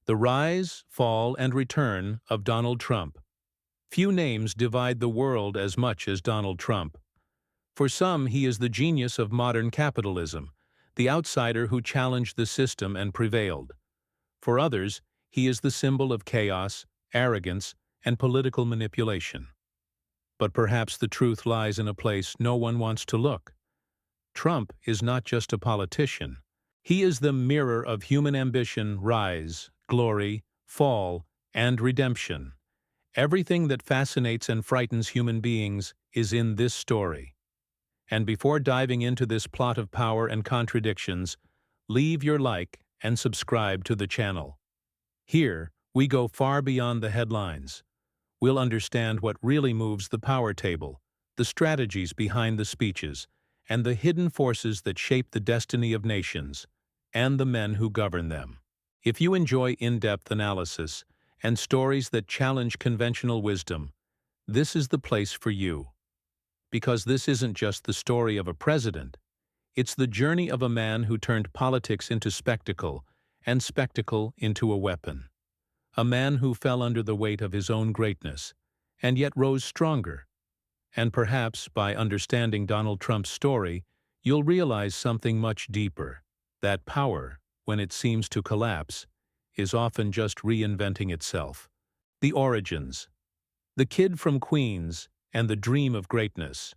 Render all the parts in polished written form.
The rise, fall, and return of Donald Trump. Few names divide the world as much as Donald Trump. For some, he is the genius of modern capitalism, the outsider who challenged the system and prevailed. For others, he is the symbol of chaos, arrogance, and political manipulation. But perhaps the truth lies in a place no one wants to look. Trump is not just a politician. He is the mirror of human ambition, rise, glory, fall, and redemption. Everything that fascinates and frightens human beings is in this story. And before diving into this plot of power and contradictions, leave your like and subscribe to the channel. Here, we go far beyond the headlines. We'll understand what really moves the power table, the strategies behind the speeches, and the hidden forces that shape the destiny of nations, and the men who govern them. If you enjoy in-depth analysis and stories that challenge conventional wisdom, this is the place for you. Because this isn't just the story of a president, it's the journey of a man who turned politics into spectacle and spectacle into a weapon. A man who fell under the weight of his own greatness, and yet rose stronger. And perhaps by understanding Donald Trump's story, you'll realize something much deeper, that power, when it seems to collapse, is often just reinventing itself. The origins. The kid from Queens and the dream of greatness.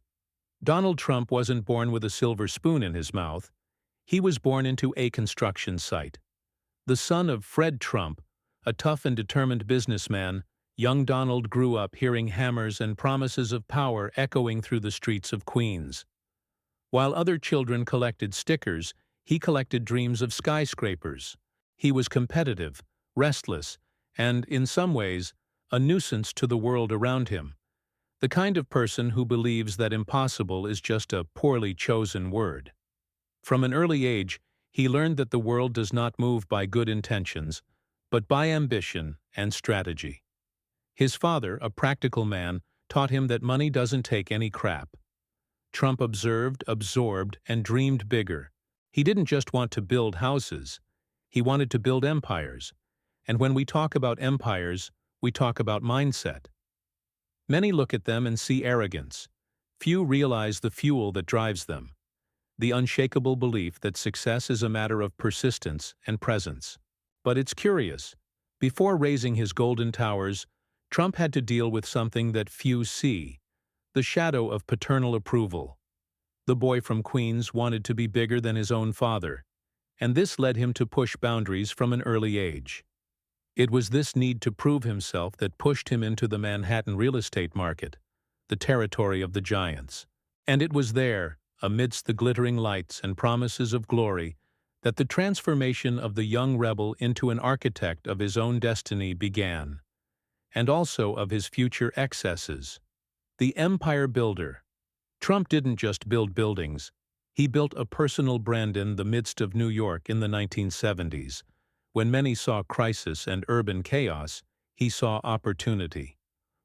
Donald Trump wasn't born with a silver spoon in his mouth. He was born into a construction site. The son of Fred Trump, a tough and determined businessman, young Donald grew up hearing hammers and promises of power echoing through the streets of Queens. While other children collected stickers, he collected dreams of skyscrapers. He was competitive, restless, and, in some ways, a nuisance to the world around him. The kind of person who believes that impossible is just a poorly chosen word. From an early age, he learned that the world does not move by good intentions, but by ambition and strategy. His father, a practical man, taught him that money doesn't take any crap. Trump observed, absorbed, and dreamed bigger. He didn't just want to build houses. He wanted to build empires. And when we talk about empires, we talk about mindset. Many look at them and see arrogance. Few realize the fuel that drives them. The unshakable belief that success is a matter of persistence and presence. But it's curious. Before raising his golden towers, Trump had to deal with something that few see, the shadow of paternal approval. The boy from Queens wanted to be bigger than his own father, and this led him to push boundaries from an early age. It was this need to prove himself that pushed him into the Manhattan real estate market, the territory of the giants. And it was there, amidst the glittering lights and promises of glory, that the transformation of the young rebel into an architect of his own destiny began, and also of his future excesses. The empire builder. Trump didn't just build buildings. He built a personal brand in the midst of New York in the 1970s. When many saw crisis and urban chaos, he saw opportunity.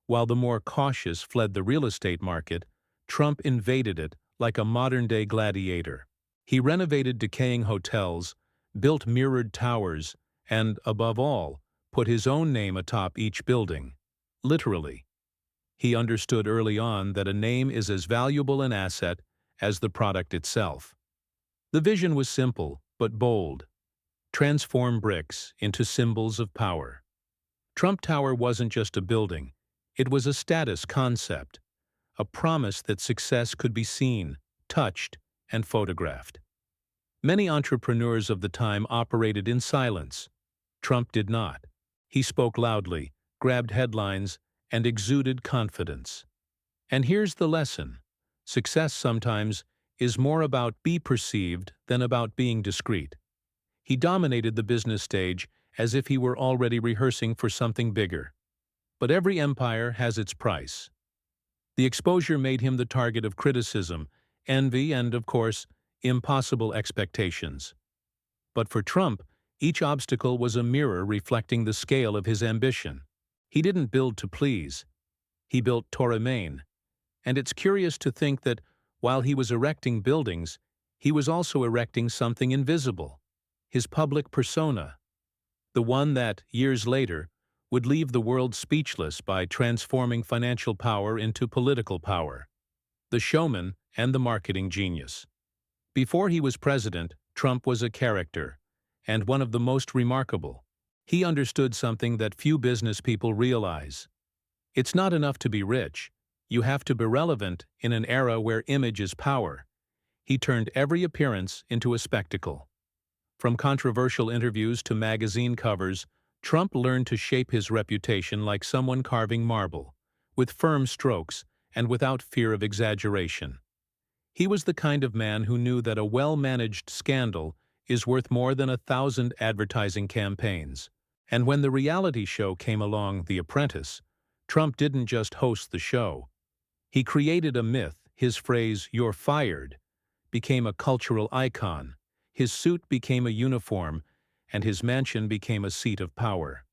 While the more cautious fled the real estate market, Trump invaded it like a modern-day gladiator. He renovated decaying hotels, built mirrored towers, and, above all, put his own name atop each building. Literally. He understood early on that a name is as valuable an asset as the product itself. The vision was simple, but bold. Transform bricks into symbols of power. Trump Tower wasn't just a building. It was a status concept, a promise that success could be seen, touched, and photographed. Many entrepreneurs of the time operated in silence. Trump did not. He spoke loudly, grabbed headlines, and exuded confidence. And here's the lesson. Success sometimes is more about being perceived than about being discreet. He dominated the business stage as if he were already rehearsing for something bigger. But every empire has its price. The exposure made him the target of criticism, envy, and, of course, impossible expectations. But for Trump, each obstacle was a mirror reflecting the scale of his ambition. He didn't build to please. He built to remain. And it's curious to think that, while he was erecting buildings, he was also erecting something invisible, his public persona. the one that, years later, would leave the world speechless by transforming financial power into political power. The showman and the marketing genius. Before he was president, Trump was a character, and one of the most remarkable. He understood something that few business people realize. It's not enough to be rich. You have to be relevant in an era where image is power. He turned every appearance into a spectacle. From controversial interviews to magazine covers, Trump learned to shape his reputation like someone carving marble, with firm strokes and without fear of exaggeration. He was the kind of man who knew that a well-managed scandal is worth more than 1,000 advertising campaigns. And when the reality show came along, The Apprentice, Trump didn't just host the show. He created a myth. His phrase, "You're fired," became a cultural icon. His suit became a uniform, and his mansion became a seat of power.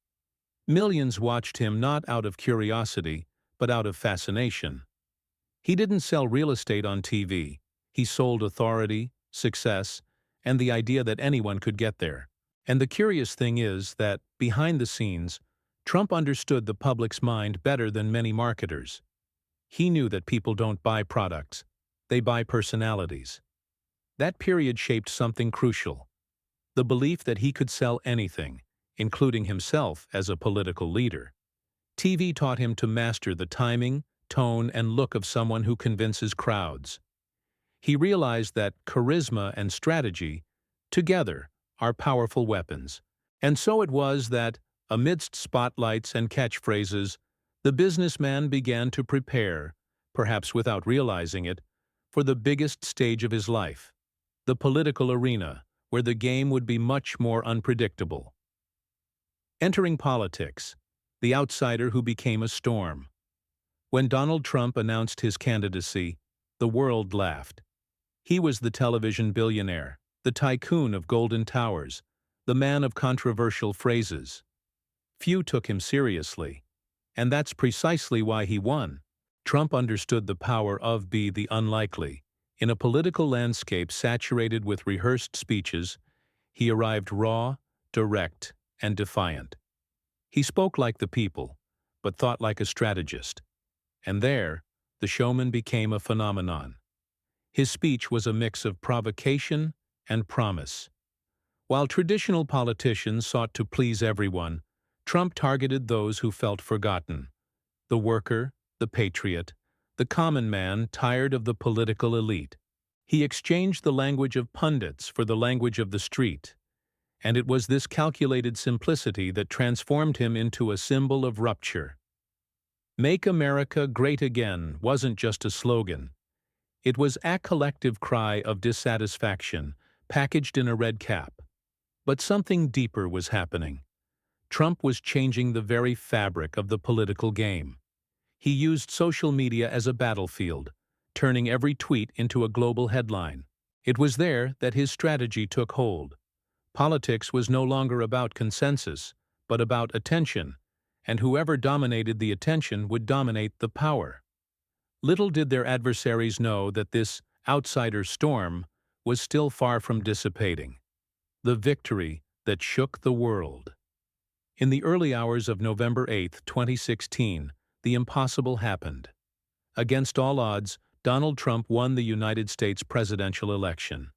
Millions watched him not out of curiosity, but out of fascination. He didn't sell real estate on TV. He sold authority, success, and the idea that anyone could get there. And the curious thing is that, behind the scenes, Trump understood the public's mind better than many marketers. He knew that people don't buy products, they buy personalities. That period shaped something crucial: the belief that he could sell anything, including himself as a political leader. TV taught him to master the timing, tone, and look of someone who convinces crowds. He realized that charisma and strategy, together, are powerful weapons. And so it was that, amidst spotlights and catchphrases, the businessman began to prepare, perhaps without realizing it, for the biggest stage of his life, the political arena, where the game would be much more unpredictable. Entering politics, the outsider who became a storm. When Donald Trump announced his candidacy, the world laughed. He was the television billionaire, the tycoon of golden towers, the man of controversial phrases. Few took him seriously, and that's precisely why he won. Trump understood the power of the unlikely. In a political landscape saturated with rehearsed speeches, he arrived raw, direct, and defiant. He spoke like the people, but thought like a strategist. And there, the showman became a phenomenon. His speech was a mix of provocation and promise. While traditional politicians sought to please everyone, Trump targeted those who felt forgotten: the worker, the patriot, the common man tired of the political elite. He exchanged the language of pundits for the language of the street, and it was this calculated simplicity that transformed him into a symbol of rupture. "Make America Great Again" wasn't just a slogan. It was a collective cry of dissatisfaction, packaged in a red cap. But something deeper was happening. Trump was changing the very fabric of the political game. He used social media as a battlefield, turning every tweet into a global headline. It was there that his strategy took hold. Politics was no longer about consensus, but about attention, and whoever dominated the attention would dominate the power. Little did their adversaries know that this outsider storm was still far from dissipating. The victory that shook the world. In the early hours of November 8, 2016, the impossible happened. Against all odds, Donald Trump won the United States presidential election.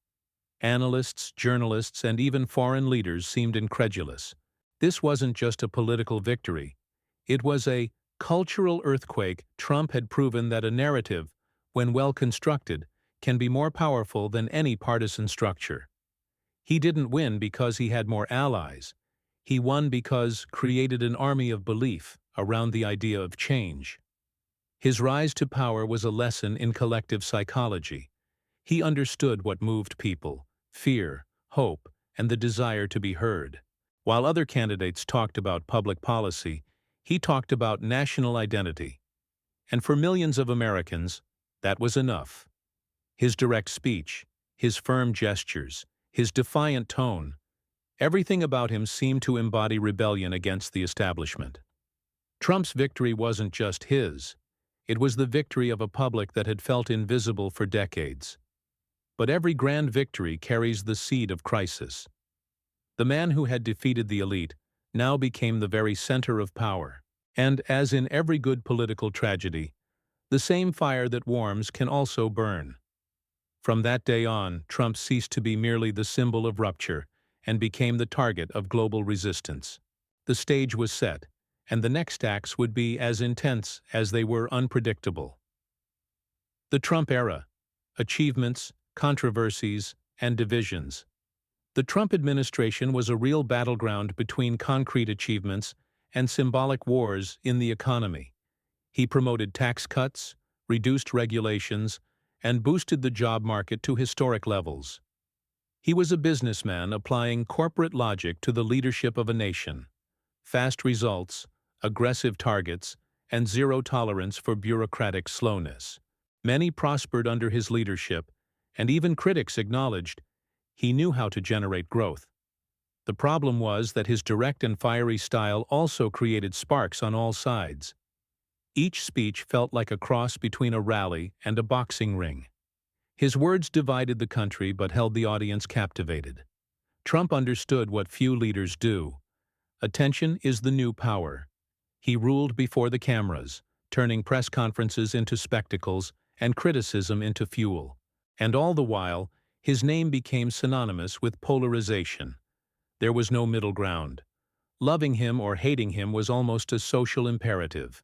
Analysts, journalists, and even foreign leaders seemed incredulous. This wasn't just a political victory. It was a cultural earthquake. Trump had proven that a narrative, when well constructed, can be more powerful than any partisan structure. He didn't win because he had more allies. He won because created an army of belief around the idea of change. His rise to power was a lesson in collective psychology. He understood what moved people: fear, hope, and the desire to be heard. While other candidates talked about public policy, he talked about national identity. And for millions of Americans, that was enough. His direct speech, his firm gestures, his defiant tone, everything about him seemed to embody rebellion against the establishment. Trump's victory wasn't just his. It was the victory of a public that had felt invisible for decades. But every grand victory carries the seed of crisis. The man who had defeated the elite now became the very center of power. And as in every good political tragedy, the same fire that warms can also burn. From that day on, Trump ceased to be merely the symbol of rupture and became the target of global resistance. The stage was set, and the next acts would be as intense as they were unpredictable. The Trump era: achievements, controversies, and divisions. The Trump administration was a real battleground between concrete achievements and symbolic wars in the economy. He promoted tax cuts, reduced regulations, and boosted the job market to historic levels. He was a businessman applying corporate logic to the leadership of a nation: fast results, aggressive targets, and zero tolerance for bureaucratic slowness. Many prospered under his leadership, and even critics acknowledged he knew how to generate growth. The problem was that his direct and fiery style also created sparks on all sides. Each speech felt like a cross between a rally and a boxing ring. His words divided the country but held the audience captivated. Trump understood what few leaders do. Attention is the new power. He ruled before the cameras, turning press conferences into spectacles and criticism into fuel. And all the while, his name became synonymous with polarization. There was no middle ground. Loving him or hating him was almost a social imperative.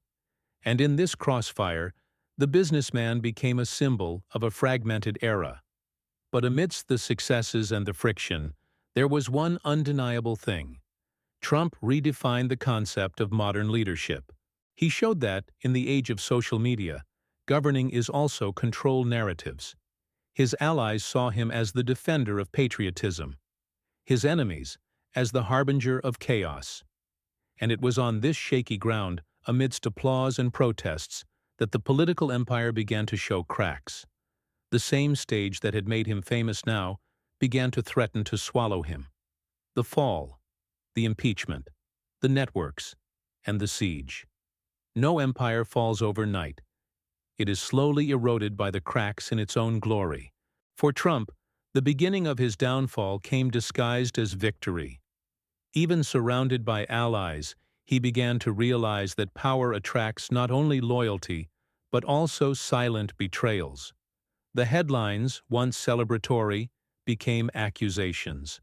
And in this crossfire, the businessman became a symbol of a fragmented era. But amidst the successes and the friction, there was one undeniable thing. Trump redefined the concept of modern leadership. He showed that, in the age of social media, governing is also control narratives. His allies saw him as the defender of patriotism, his enemies as the harbinger of chaos. And it was on this shaky ground, amidst applause and protests, that the political empire began to show cracks. The same stage that had made him famous now began to threaten to swallow him. The fall, the impeachment, the networks, and the siege. No empire falls overnight. It is slowly eroded by the cracks in its own glory. For Trump, the beginning of his downfall came disguised as victory. Even surrounded by allies, he began to realize that power attracts not only loyalty, but also silent betrayals. The headlines, once celebratory, became accusations.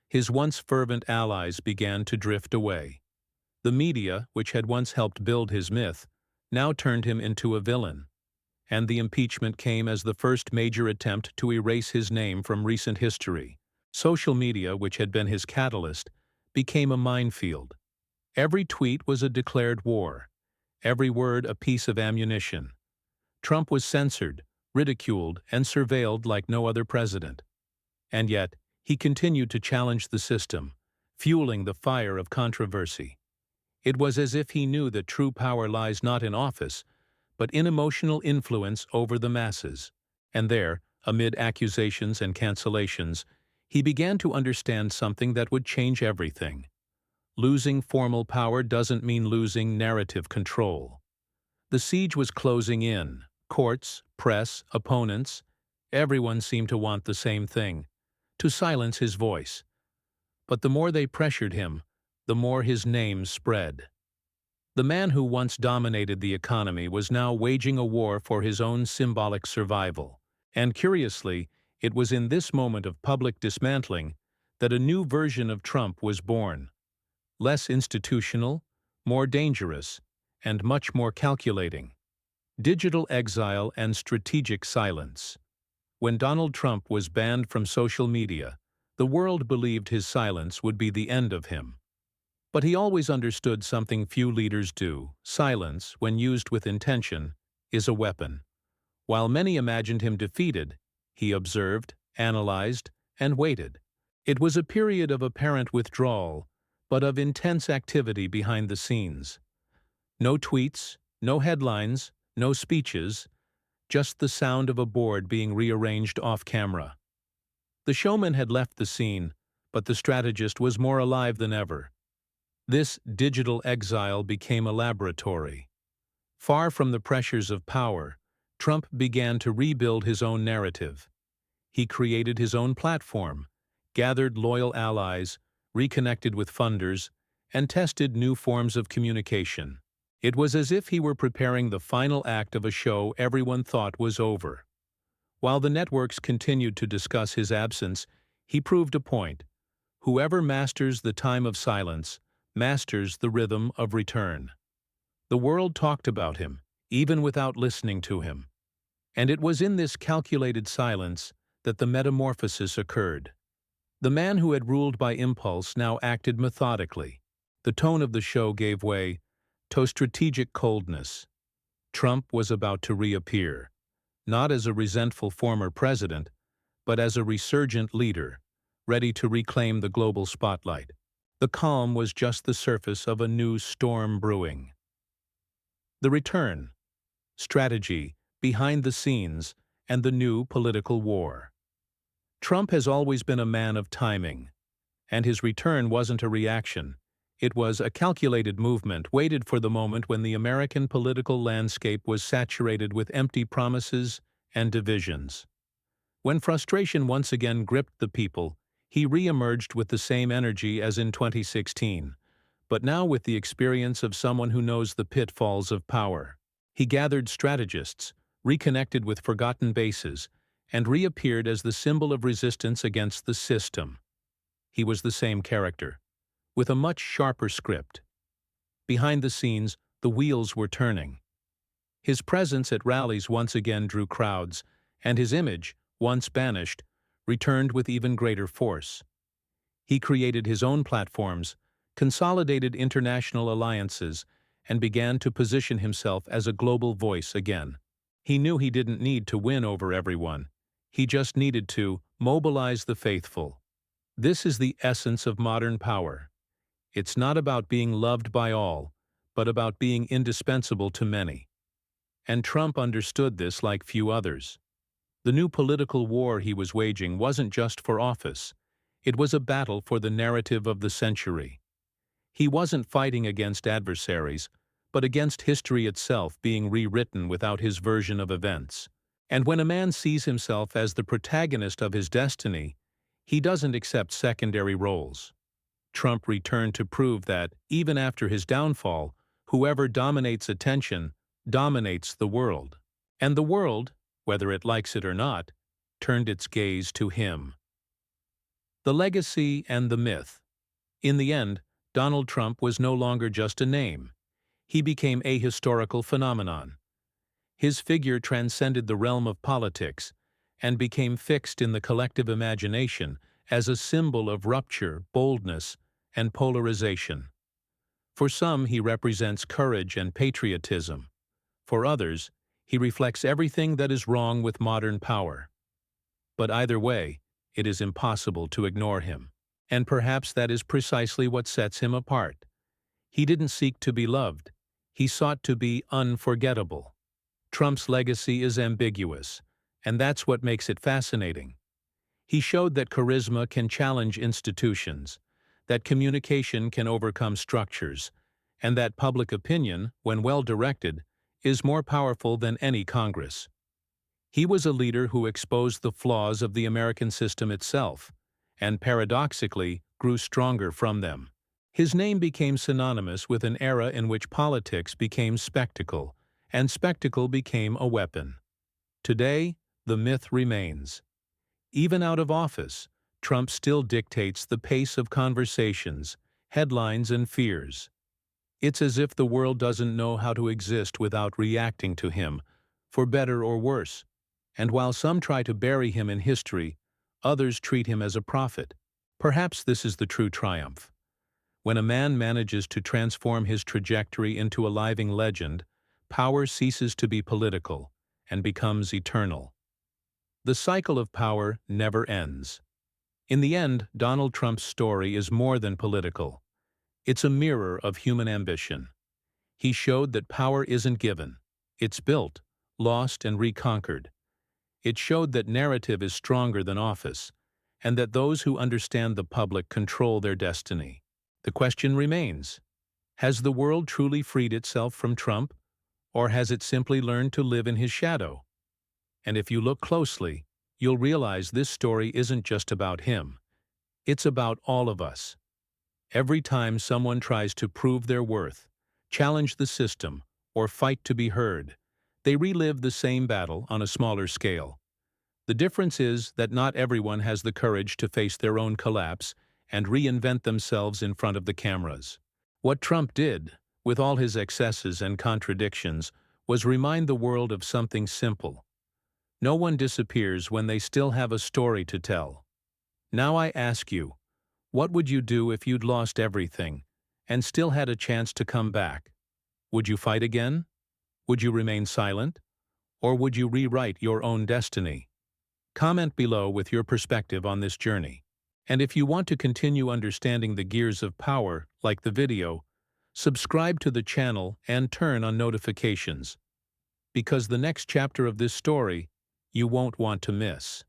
His once fervent allies began to drift away. The media, which had once helped build his myth, now turned him into a villain. And the impeachment came as the first major attempt to erase his name from recent history. Social media, which had been his catalyst, became a minefield. Every tweet was a declared war, every word a piece of ammunition. Trump was censored, ridiculed, and surveilled like no other president. And yet, he continued to challenge the system, fueling the fire of controversy. It was as if he knew that true power lies not in office, but in emotional influence over the masses. And there, amid accusations and cancellations, he began to understand something that would change everything. Losing formal power doesn't mean losing narrative control. The siege was closing in. Courts, press, opponents, everyone seemed to want the same thing: to silence his voice. But the more they pressured him, the more his name spread. The man who once dominated the economy was now waging a war for his own symbolic survival. And curiously, it was in this moment of public dismantling that a new version of Trump was born. Less institutional, more dangerous, and much more calculating. Digital exile and strategic silence. When Donald Trump was banned from social media, the world believed his silence would be the end of him. But he always understood something few leaders do: silence, when used with intention, is a weapon. While many imagined him defeated, he observed, analyzed, and waited. It was a period of apparent withdrawal, but of intense activity behind the scenes. No tweets, no headlines, no speeches, just the sound of a board being rearranged off-camera. The showman had left the scene, but the strategist was more alive than ever. This digital exile became a laboratory. Far from the pressures of power, Trump began to rebuild his own narrative. He created his own platform, gathered loyal allies, reconnected with funders, and tested new forms of communication. It was as if he were preparing the final act of a show everyone thought was over. While the networks continued to discuss his absence, he proved a point. Whoever masters the time of silence masters the rhythm of return. The world talked about him, even without listening to him. And it was in this calculated silence that the metamorphosis occurred. The man who had ruled by impulse now acted methodically. The tone of the show gave way to strategic coldness. Trump was about to reappear, not as a resentful former president, but as a resurgent leader, ready to reclaim the global spotlight. The calm was just the surface of a new storm brewing. The return, strategy, behind the scenes, and the new political war. Trump has always been a man of timing, and his return wasn't a reaction. It was a calculated movement waited for the moment when the American political landscape was saturated with empty promises and divisions. When frustration once again gripped the people, he re-emerged with the same energy as in 2016, but now with the experience of someone who knows the pitfalls of power. He gathered strategists, reconnected with forgotten bases, and reappeared as the symbol of resistance against the system. He was the same character, with a much sharper script. Behind the scenes, the wheels were turning. His presence at rallies once again drew crowds, and his image, once banished, returned with even greater force. He created his own platforms, consolidated international alliances, and began to position himself as a global voice again. He knew he didn't need to win over everyone. He just needed to mobilize the faithful. This is the essence of modern power. It's not about being loved by all, but about being indispensable to many. And Trump understood this like few others. The new political war he was waging wasn't just for office. It was a battle for the narrative of the century. He wasn't fighting against adversaries, but against history itself being rewritten without his version of events. And when a man sees himself as the protagonist of his destiny, he doesn't accept secondary roles. Trump returned to prove that, even after his downfall, whoever dominates attention dominates the world. And the world, whether it likes it or not, turned its gaze to him. The legacy and the myth. In the end, Donald Trump was no longer just a name. He became a historical phenomenon. His figure transcended the realm of politics and became fixed in the collective imagination as a symbol of rupture, boldness, and polarization. For some, he represents courage and patriotism. For others, he reflects everything that is wrong with modern power. But either way, it is impossible to ignore him. And perhaps that is precisely what sets him apart. He didn't seek to be loved. He sought to be unforgettable. Trump's legacy is ambiguous, and that's what makes it fascinating. He showed that charisma can challenge institutions, that communication can overcome structures, and that public opinion, when well directed, is more powerful than any Congress. He was a leader who exposed the flaws of the American system itself, and paradoxically grew stronger from them. His name became synonymous with an era in which politics became spectacle, and spectacle became a weapon. Today, the myth remains. Even out of office, Trump still dictates the pace of conversations, headlines, and fears. It's as if the world doesn't know how to exist without reacting to him, for better or worse. And while some try to bury him in history, others treat him as a prophet. Perhaps this is the true triumph. When a man manages to transform his trajectory into a living legend, power ceases to be political and becomes eternal. The cycle of power never ends. In the end, Donald Trump's story is more than political. It's a mirror of human ambition. He showed that power isn't given. It's built, lost, and reconquered. It showed that narrative is stronger than office, and that those who understand the public control their destiny. The question remains, has the world truly freed itself from Trump, or has it simply learned to live in his shadow? And if you look closely, you'll realize this story isn't just about him. It's about all of us. Every time someone tries to prove their worth, challenge the system, or fight to be heard, they relive the same battle on a smaller scale. The difference is that not everyone has the courage to face their own collapse and reinvent themselves in front of the cameras. What Trump did, with all his excesses and contradictions, was remind the world of something simple. No one disappears when they still have a story to tell. Now I ask you, what would you do if you'd lost everything and still had a chance to come back? Would you fight again? Would you remain silent? Or would you rewrite your own destiny? Comment below with your perspective on this journey. And if you want to continue understanding the gears of power, like the video, subscribe to the channel and turn on notifications, because the next chapter of this story you won't want to miss.